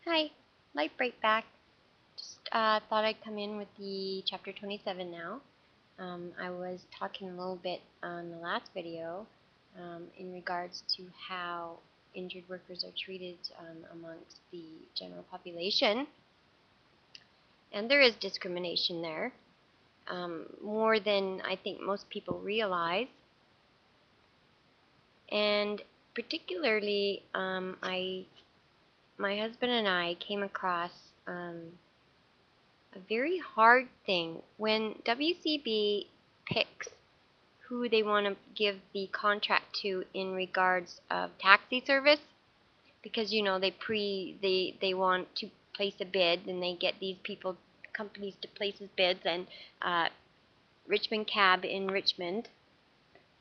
Hi, lightbrite back. Just thought I'd come in with the chapter 27 now. I was talking a little bit on the last video in regards to how injured workers are treated amongst the general population. And there is discrimination there, more than I think most people realize. And particularly, my husband and I came across a very hard thing when WCB picks who they want to give the contract to in regards of taxi service, because they want to place a bid and they get these companies to place his bids, and Richmond Cab in Richmond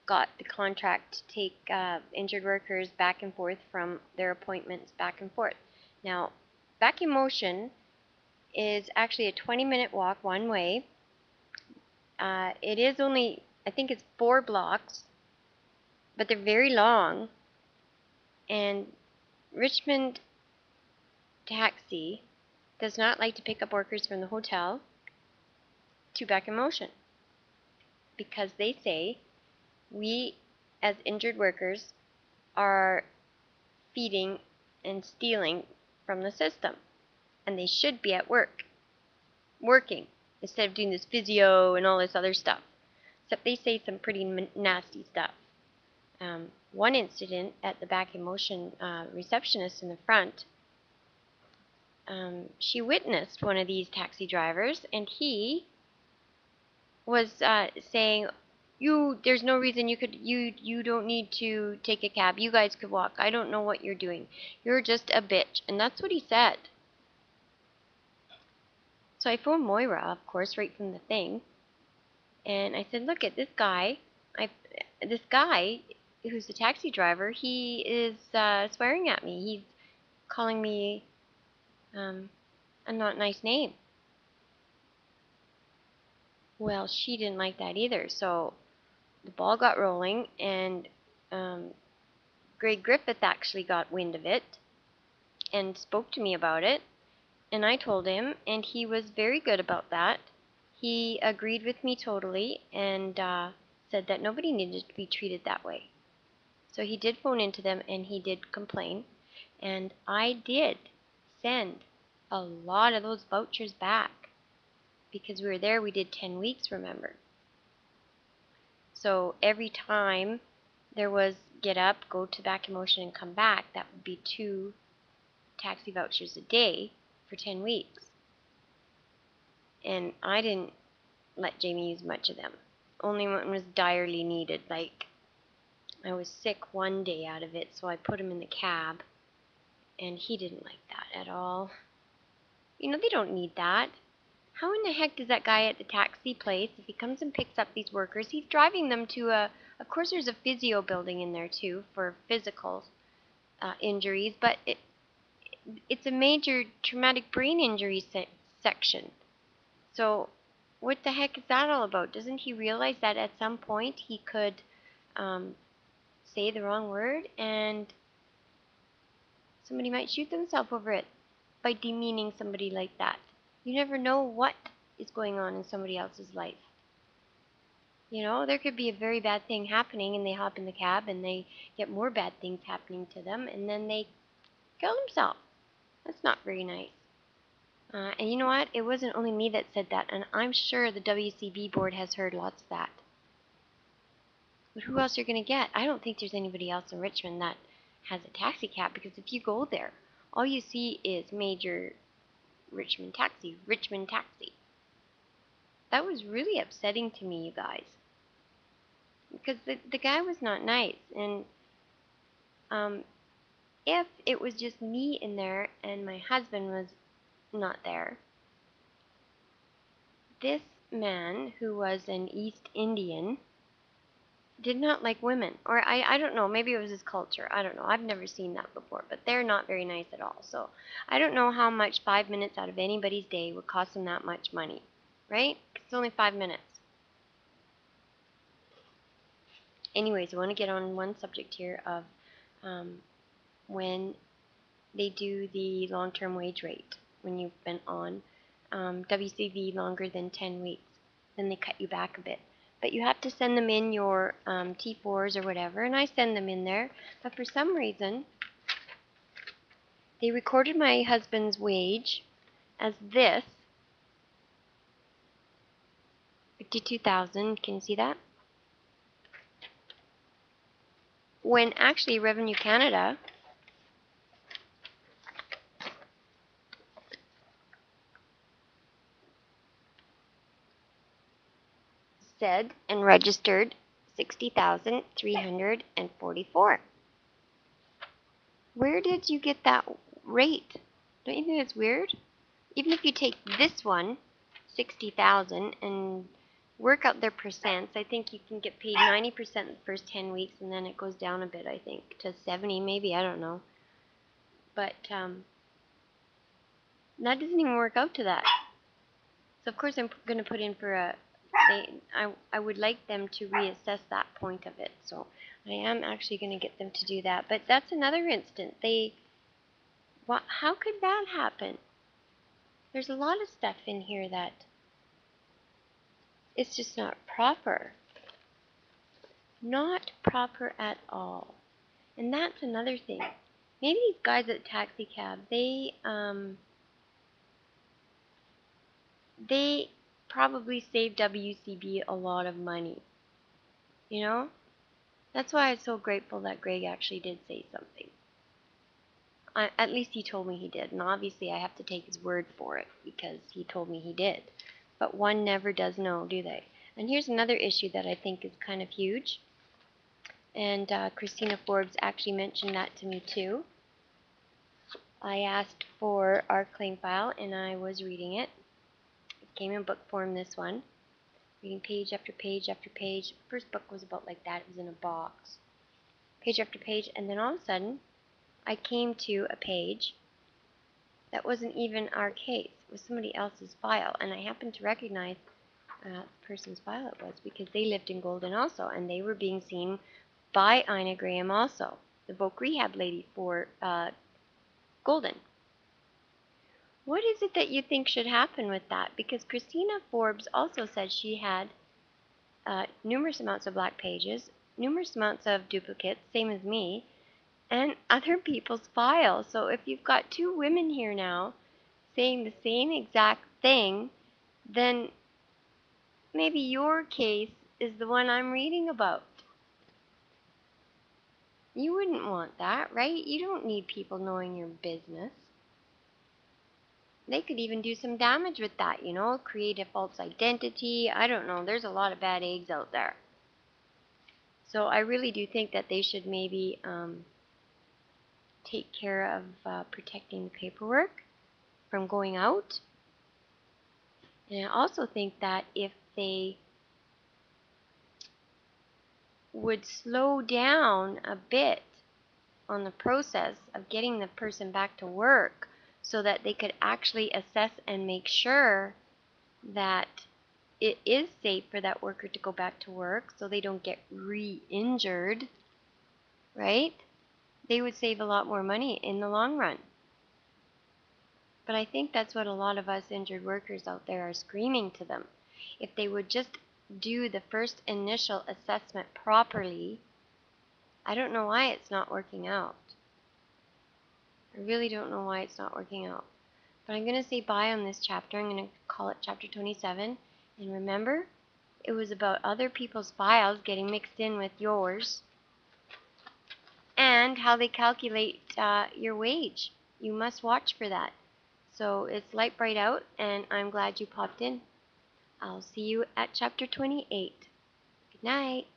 got the contract to take injured workers back and forth from their appointments back and forth. Now, Back in Motion is actually a 20-minute walk one way. It is only, I think it's 4 blocks, but they're very long. And Richmond Taxi does not like to pick up workers from the hotel to Back in Motion, because they say we, as injured workers, are feeding and stealing from the system, and they should be at working, instead of doing this physio and all this other stuff. Except they say some pretty nasty stuff. One incident at the Back in Motion receptionist in the front, she witnessed one of these taxi drivers, and he was saying, there's no reason you don't need to take a cab. You guys could walk. I don't know what you're doing. You're just a bitch. And that's what he said. So I phoned Moira, of course, right from the thing. And I said, look at this guy. This guy who's the taxi driver, he is swearing at me. He's calling me a not nice name. Well, she didn't like that either. So the ball got rolling, and Greg Griffith actually got wind of it and spoke to me about it. And I told him, and he was very good about that. He agreed with me totally, and said that nobody needed to be treated that way. So he did phone into them, and he did complain. And I did send a lot of those vouchers back, because we were there. We did 10 weeks, remember. So every time there was get up, go to Back in Motion, and come back, that would be 2 taxi vouchers a day for 10 weeks. And I didn't let Jamie use much of them. Only when it was direly needed. Like, I was sick one day out of it, so I put him in the cab, and he didn't like that at all. They don't need that. How in the heck does that guy at the taxi place, if he comes and picks up these workers, he's driving them to of course there's a physio building in there too for physical injuries, but it's a major traumatic brain injury section. So what the heck is that all about? Doesn't he realize that at some point he could say the wrong word and somebody might shoot themselves over it by demeaning somebody like that? You never know what is going on in somebody else's life. There could be a very bad thing happening, and they hop in the cab and they get more bad things happening to them, and then they kill themselves. That's not very nice. And you know what? It wasn't only me that said that, and I'm sure the WCB board has heard lots of that. But who else are you going to get? I don't think there's anybody else in Richmond that has a taxi cab, because if you go there, all you see is major Richmond Taxi. That was really upsetting to me, you guys. Because the guy was not nice. And if it was just me in there and my husband was not there, this man, who was an East Indian, did not like women. Or I don't know, maybe it was his culture. I don't know. I've never seen that before, but they're not very nice at all. So I don't know how much 5 minutes out of anybody's day would cost them that much money, right? It's only 5 minutes. Anyways, I want to get on one subject here of when they do the long-term wage rate when you've been on WCV longer than 10 weeks. Then they cut you back a bit. But you have to send them in your T4s or whatever, and I send them in there. But for some reason, they recorded my husband's wage as this, 52,000. Can you see that? When actually Revenue Canada said and registered 60,344. Where did you get that rate? Don't you think it's weird? Even if you take this one, 60,000, and work out their percents, I think you can get paid 90% the first 10 weeks, and then it goes down a bit, I think, to 70 maybe, I don't know. But that doesn't even work out to that. So of course I'm going to put in for a, I would like them to reassess that point of it. So I am actually going to get them to do that. But that's another instance. How could that happen? There's a lot of stuff in here that it's just not proper. Not proper at all. And that's another thing. Maybe these guys at taxi cab, they probably save WCB a lot of money. You know? That's why I'm so grateful that Greg actually did say something. At least he told me he did. And obviously I have to take his word for it because he told me he did. But one never does know, do they? And here's another issue that I think is kind of huge. And Christina Forbes actually mentioned that to me too. I asked for our claim file and I was reading it. It came in book form, this one. Reading page after page after page. First book was about like that. It was in a box. Page after page. And then all of a sudden, I came to a page that wasn't even our case. It was somebody else's file. And I happened to recognize the person's file it was because they lived in Golden also. And they were being seen by Ina Graham also, the voc rehab lady for Golden. What is it that you think should happen with that? Because Christina Forbes also said she had numerous amounts of black pages, numerous amounts of duplicates, same as me, and other people's files. So if you've got two women here now saying the same exact thing, then maybe your case is the one I'm reading about. You wouldn't want that, right? You don't need people knowing your business. They could even do some damage with that, you know, create a false identity. I don't know. There's a lot of bad eggs out there. So I really do think that they should maybe take care of protecting the paperwork from going out. And I also think that if they would slow down a bit on the process of getting the person back to work so that they could actually assess and make sure that it is safe for that worker to go back to work so they don't get re-injured, right? They would save a lot more money in the long run. But I think that's what a lot of us injured workers out there are screaming to them. If they would just do the first initial assessment properly, I don't know why it's not working out. I really don't know why it's not working out. But I'm going to say bye on this chapter. I'm going to call it chapter 27. And remember, it was about other people's files getting mixed in with yours and how they calculate your wage. You must watch for that. So it's lightbrite out, and I'm glad you popped in. I'll see you at chapter 28. Good night.